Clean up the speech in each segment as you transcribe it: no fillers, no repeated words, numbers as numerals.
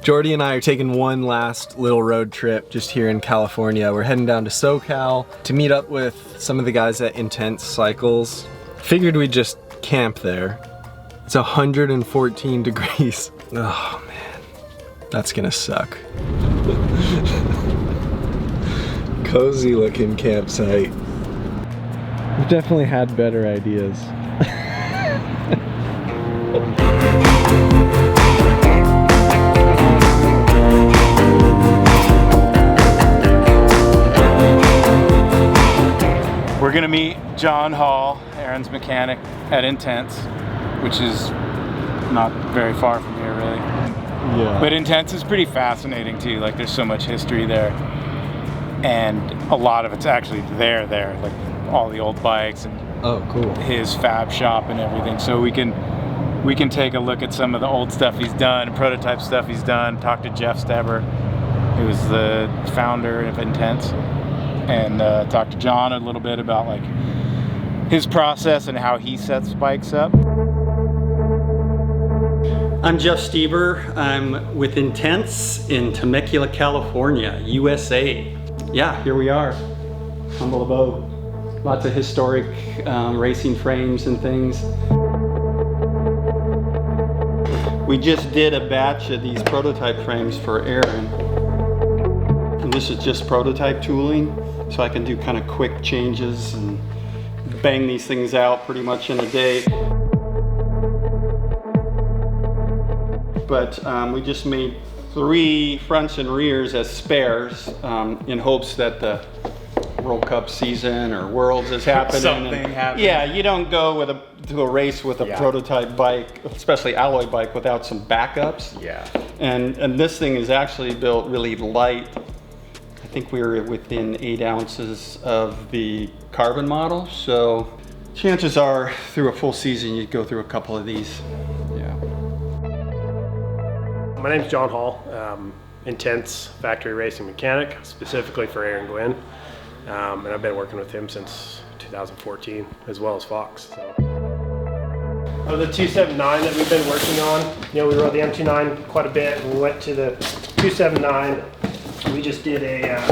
Jordi and I are taking one last little road trip just here in California. We're heading down to SoCal to meet up with some of the guys at Intense Cycles. Figured we'd just camp there. It's 114 degrees. Oh man, that's gonna suck. Cozy looking campsite. We've definitely had better ideas. We're gonna meet John Hall, Aaron's mechanic at Intense, which is not very far from here really. Yeah. But Intense is pretty fascinating too, like there's so much history there. And a lot of it's actually there, like all the old bikes and oh, cool. His fab shop and everything. So we can take a look at some of the old stuff he's done, prototype stuff he's done, talk to Jeff Steber, who's the founder of Intense, and talk to John a little bit about like his process and how he sets bikes up. I'm Jeff Steber. I'm with Intense in Temecula, California, USA. Yeah, here we are. Humble abode. Lots of historic racing frames and things. We just did a batch of these prototype frames for Aaron. And this is just prototype tooling, so I can do kind of quick changes and bang these things out pretty much in a day. But we just made 3 fronts and rears as spares in hopes that the World Cup season or Worlds is happening. Something happens. Yeah, you don't go to a race with a prototype bike, especially alloy bike, without some backups. Yeah. And this thing is actually built really light. I think we were within 8 ounces of the carbon model, so chances are through a full season you'd go through a couple of these. Yeah. My name's John Hall, Intense factory racing mechanic, specifically for Aaron Gwynn. And I've been working with him since 2014, as well as Fox. So. Of the 279 that we've been working on, we rode the M29 quite a bit, and we went to the 279. We just did a, an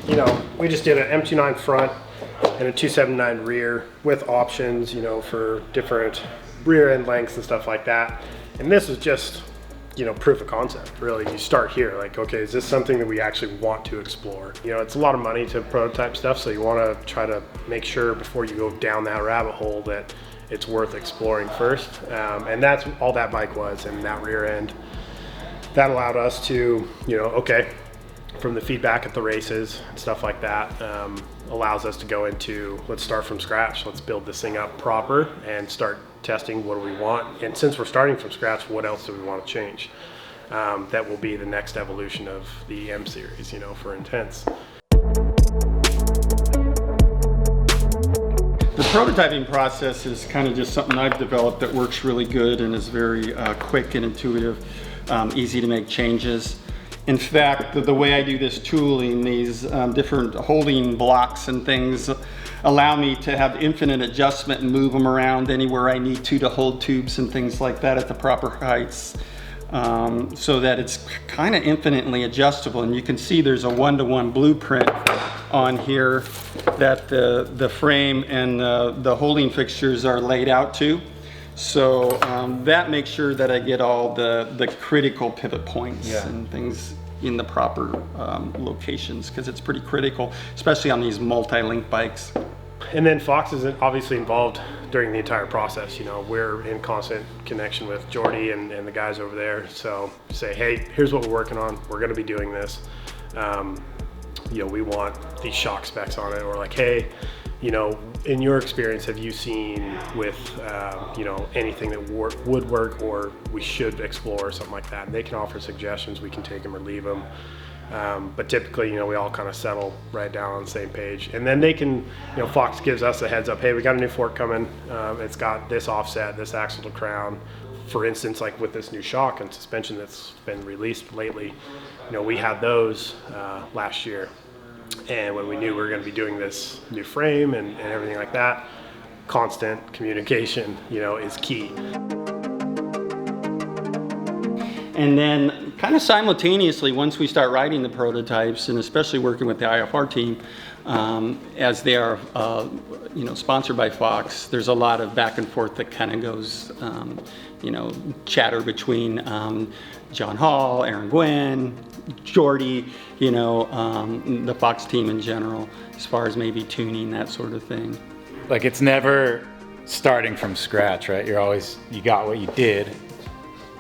M29 front and a 279 rear with options, for different rear end lengths and stuff like that. And this is just, proof of concept, really. You start here, like, okay, is this something that we actually want to explore? It's a lot of money to prototype stuff, so you want to try to make sure before you go down that rabbit hole that it's worth exploring first. And that's all that bike was, and that rear end. That allowed us to, okay, from the feedback at the races and stuff like that, allows us to go into, let's start from scratch. Let's build this thing up proper and start testing what do we want. And since we're starting from scratch, what else do we want to change? That will be the next evolution of the M series, for Intense. The prototyping process is kind of just something I've developed that works really good and is very quick and intuitive, easy to make changes. In fact, the way I do this tooling, these different holding blocks and things allow me to have infinite adjustment and move them around anywhere I need to hold tubes and things like that at the proper heights, so that it's kind of infinitely adjustable. And you can see there's a one-to-one blueprint on here that the frame and the holding fixtures are laid out to. So that makes sure that I get all the critical pivot points and things in the proper locations, because it's pretty critical, especially on these multi-link bikes. And then Fox is obviously involved during the entire process. We're in constant connection with Jordi and the guys over there. So say, hey, here's what we're working on. We're going to be doing this. We want these shock specs on it, or like, hey, in your experience, have you seen with, anything that would work or we should explore or something like that? And they can offer suggestions. We can take them or leave them. But typically, we all kind of settle right down on the same page. And then they can, Fox gives us a heads up, hey, we got a new fork coming. It's got this offset, this axle to crown. For instance, like with this new shock and suspension that's been released lately, we had those last year. And when we knew we were going to be doing this new frame and everything like that, constant communication, is key. And then kind of simultaneously, once we start writing the prototypes, and especially working with the IFR team, as they are sponsored by Fox, there's a lot of back and forth that kind of goes, chatter between John Hall, Aaron Gwynn, Jordi, the Fox team in general, as far as maybe tuning, that sort of thing. Like, it's never starting from scratch, right? You got what you did,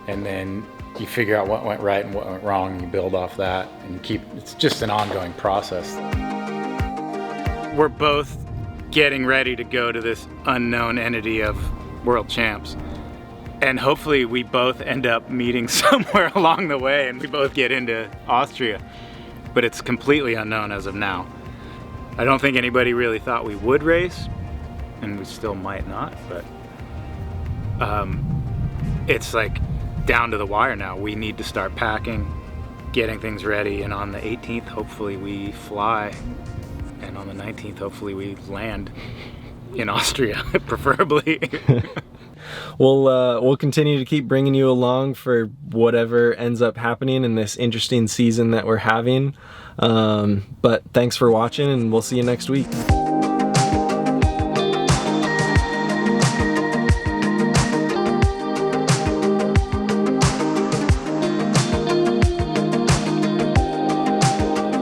and then you figure out what went right and what went wrong, and you build off that, and it's just an ongoing process. We're both getting ready to go to this unknown entity of world champs. And hopefully we both end up meeting somewhere along the way and we both get into Austria. But it's completely unknown as of now. I don't think anybody really thought we would race, and we still might not, but it's like down to the wire now. We need to start packing, getting things ready, and on the 18th, hopefully we fly. And on the 19th, hopefully we land in Austria, preferably. We'll continue to keep bringing you along for whatever ends up happening in this interesting season that we're having. But thanks for watching, and we'll see you next week.